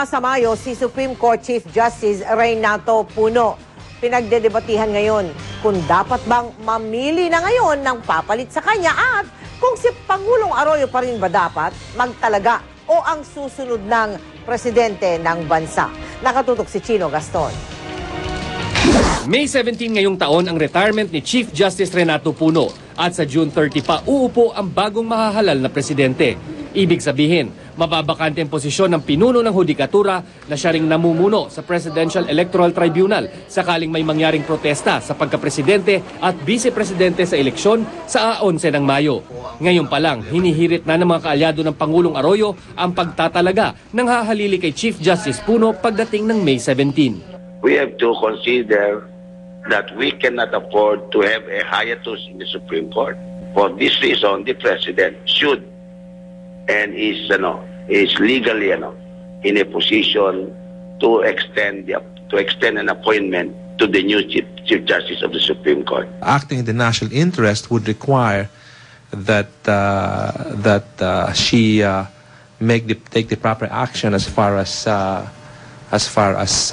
Nasa Mayo si Supreme Court Chief Justice Renato Puno. Pinagdedebatihan ngayon kung dapat bang mamili na ngayon ng papalit sa kanya at kung si Pangulong Arroyo pa rin ba dapat magtalaga o ang susunod ng presidente ng bansa. Nakatutok si Chino Gaston. May 17 ngayong taon ang retirement ni Chief Justice Renato Puno at sa June 30 pa uupo ang bagong mahahalal na presidente. Ibig sabihin, mababakante ang posisyon ng pinuno ng hudikatura na siya ring namumuno sa Presidential Electoral Tribunal sakaling may mangyaring protesta sa pagkapresidente at vice-presidente sa eleksyon sa 11 ng Mayo. Ngayon pa lang, hinihirit na ng mga kaalyado ng Pangulong Arroyo ang pagtatalaga ng hahalili kay Chief Justice Puno pagdating ng May 17. We have to consider that we cannot afford to have a hiatus in the Supreme Court. For this reason, the President should and is legally in a position to extend an appointment to the new Chief Justice of the Supreme Court. Acting in the national interest would require that she take the proper action as far as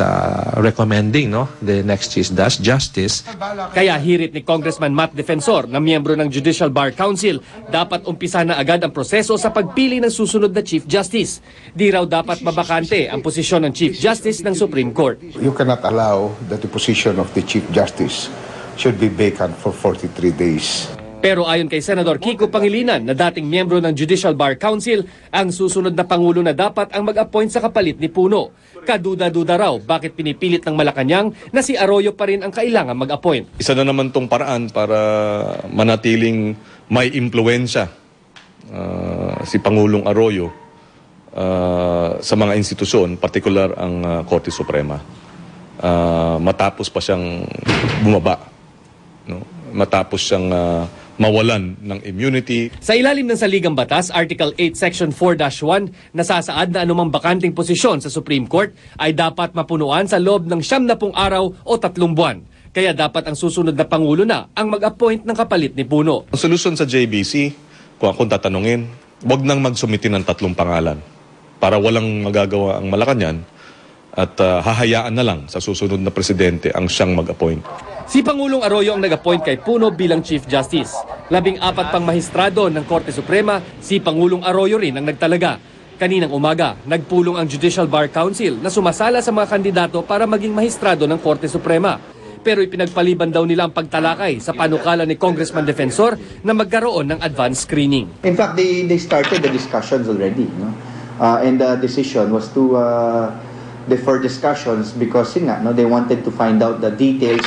recommending the next Chief Justice. Kaya hirit ni Congressman Matt Defensor na miyembro ng Judicial Bar Council, dapat umpisa na agad ang proseso sa pagpili ng susunod na Chief Justice. Di raw dapat mabakante ang posisyon ng Chief Justice ng Supreme Court. You cannot allow that the position of the Chief Justice should be vacant for 43 days. Pero ayon kay Senador Kiko Pangilinan na dating miyembro ng Judicial Bar Council, ang susunod na Pangulo na dapat ang mag-appoint sa kapalit ni Puno. Kaduda-duda raw bakit pinipilit ng Malacanang na si Arroyo pa rin ang kailangan mag-appoint. Isa na naman tong paraan para manatiling may impluensya si Pangulong Arroyo sa mga institusyon, partikular ang Korte Suprema. Matapos pa siyang bumaba, matapos siyang mawalan ng immunity. Sa ilalim ng Saligang Batas, Article 8, Section 4-1, nasasaad na anumang bakanting posisyon sa Supreme Court ay dapat mapunuan sa loob ng 90 araw o 3 buwan. Kaya dapat ang susunod na Pangulo na ang mag-appoint ng kapalit ni Puno. Ang solusyon sa JBC, kung akong tatanungin, wag nang magsumiti ng 3 pangalan para walang magagawa ang Malacanang at hahayaan na lang sa susunod na presidente ang siyang mag-appoint. Si Pangulong Arroyo ang nag-appoint kay Puno bilang Chief Justice. 14 pang mahistrado ng Korte Suprema, si Pangulong Arroyo rin ang nagtalaga. Kaninang umaga, nagpulong ang Judicial Bar Council na sumasala sa mga kandidato para maging mahistrado ng Korte Suprema. Pero ipinagpaliban daw nila ang pagtalakay sa panukala ni Congressman Defensor na magkaroon ng advance screening. In fact, they started the discussions already. And the decision was to defer discussions because they wanted to find out the details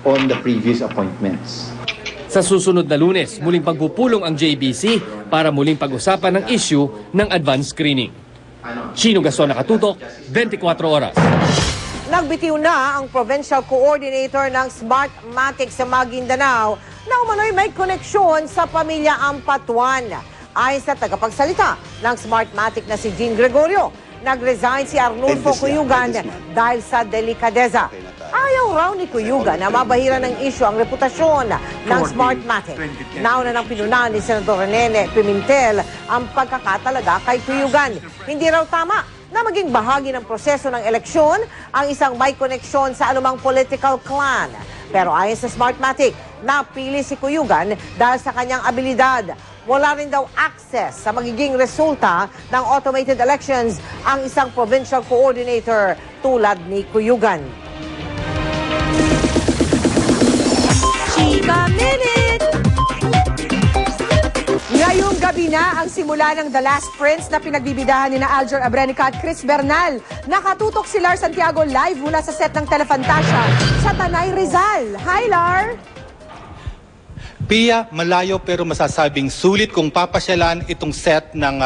on the previous appointments. Sa susunod na Lunes, muling pagpupulong ang JBC para muling pag-usapan ng issue ng advance screening. Chino Gaston, Nakatutok, 24 Oras. Nagbitiw na ang Provincial Coordinator ng Smartmatic sa Maguindanao na umano'y may koneksyon sa pamilya Ampatuan. Ayon sa tagapagsalita ng Smartmatic na si Jean Gregorio, nag-resign si Arnulfo Cuyugan dahil sa delikadeza. Ayaw raw ni Cuyugan na mabahira ng isyu ang reputasyon ng Smartmatic. Nauna ng pinunahan ni Senador Nene Pimentel ang pagkakatalaga kay Cuyugan. Hindi raw tama na maging bahagi ng proseso ng eleksyon ang isang may koneksyon sa anumang political clan. Pero ayon sa Smartmatic, napili si Cuyugan dahil sa kanyang abilidad. Wala rin daw access sa magiging resulta ng automated elections ang isang provincial coordinator tulad ni Cuyugan. Chika Minute! Ngayong gabi na ang simula ng The Last Prince na pinagbibidahan ni Alger Abrenica at Chris Bernal. Nakatutok si Lar Santiago live mula sa set ng Telefantasia sa Tanay Rizal. Hi, Lar! Pia, malayo pero masasabing sulit kung papasyalan itong set ng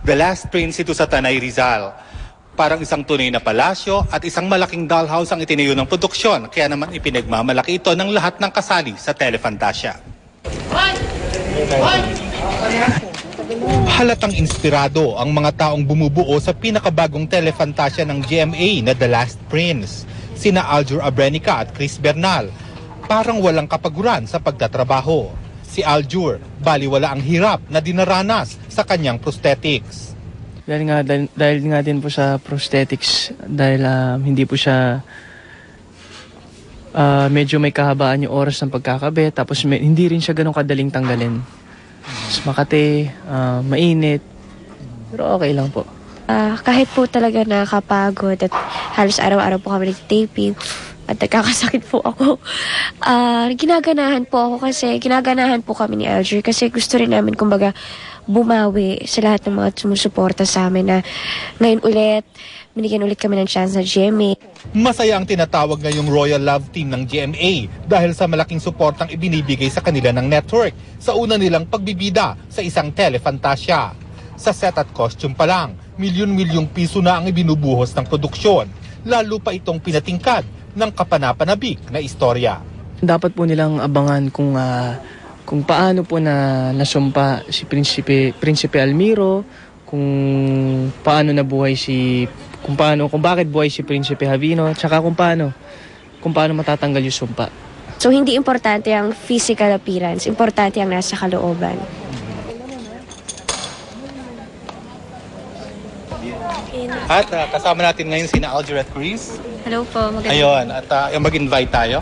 The Last Prince ito sa Tanay Rizal. Parang isang tunay na palasyo at isang malaking dollhouse ang itinayo ng produksyon. Kaya naman ipinagmamalaki ito ng lahat ng kasali sa Telefantasia. Halatang inspirado ang mga taong bumubuo sa pinakabagong Telefantasia ng GMA na The Last Prince. Sina Alger Abrenica at Chris Bernal. Parang walang kapaguran sa pagtatrabaho. Si Alger, baliwala ang hirap na dinaranas sa kanyang prosthetics. Dahil nga din po sa prosthetics, dahil hindi po siya medyo may kahabaan yung oras ng pagkakabit, tapos hindi rin siya ganun kadaling tanggalin. Mas makati, mainit, pero okay lang po. Kahit po talaga nakakapagod at halos araw-araw po kami nag-taping at nagkakasakit po ako, ginaganahan po kami ni Alger kasi gusto rin namin kumbaga bumawi sa lahat ng mga sumusuporta sa amin na ngayon ulit, binigyan ulit kami ng chance na GMA. Masaya ang tinatawag ngayong Royal Love Team ng GMA dahil sa malaking suportang ibinibigay sa kanila ng network sa una nilang pagbibida sa isang telefantasya. Sa set at costume pa lang, milyon-milyong piso na ang ibinubuhos ng produksyon, lalo pa itong pinatingkad ng kapanapanabik na istorya. Dapat po nilang abangan kung paano po nasumpa si Prinsipe Almiro, kung bakit buhay si Prinsipe Javino, tsaka kung paano matatanggal yung sumpa. So hindi importante ang physical appearance, importante ang nasa kalooban. At kasama natin ngayon sina Alger at Chris. Hello po, magandang. Ayun, at mag-invite tayo.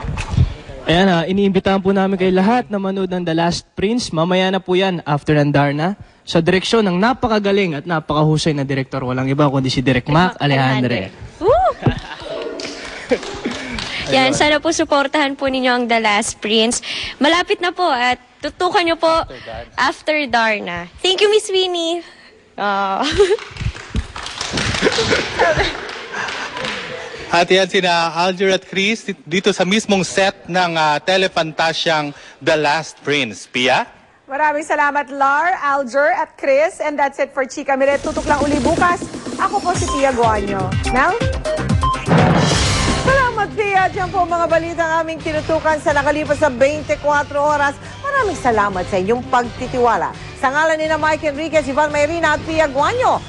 Ayan, iniimbitahan po namin kayo lahat na manood ng The Last Prince. Mamaya na po yan, after ng Darna, sa direksyon ng napakagaling at napakahusay na direktor. Walang iba kundi si Direk Mac Alejandre. Yan, sana po suportahan po ninyo ang The Last Prince. Malapit na po at tutukan nyo po after Darna. Thank you, Miss Winnie. At yan sina Alger at Chris dito sa mismong set ng telefantasyang The Last Prince. Pia? Maraming salamat, Lar, Alger at Chris. And that's it for Chika Miret. Tutok lang uli bukas. Ako po si Pia Guanyo. Mel? Salamat, Pia. Diyan po mga balita ang aming tinutukan sa nakalipas sa 24 oras. Maraming salamat sa inyong pagtitiwala. Sa ngalan ni Mike Enriquez, Ivan Mayrina at Pia Guanyo,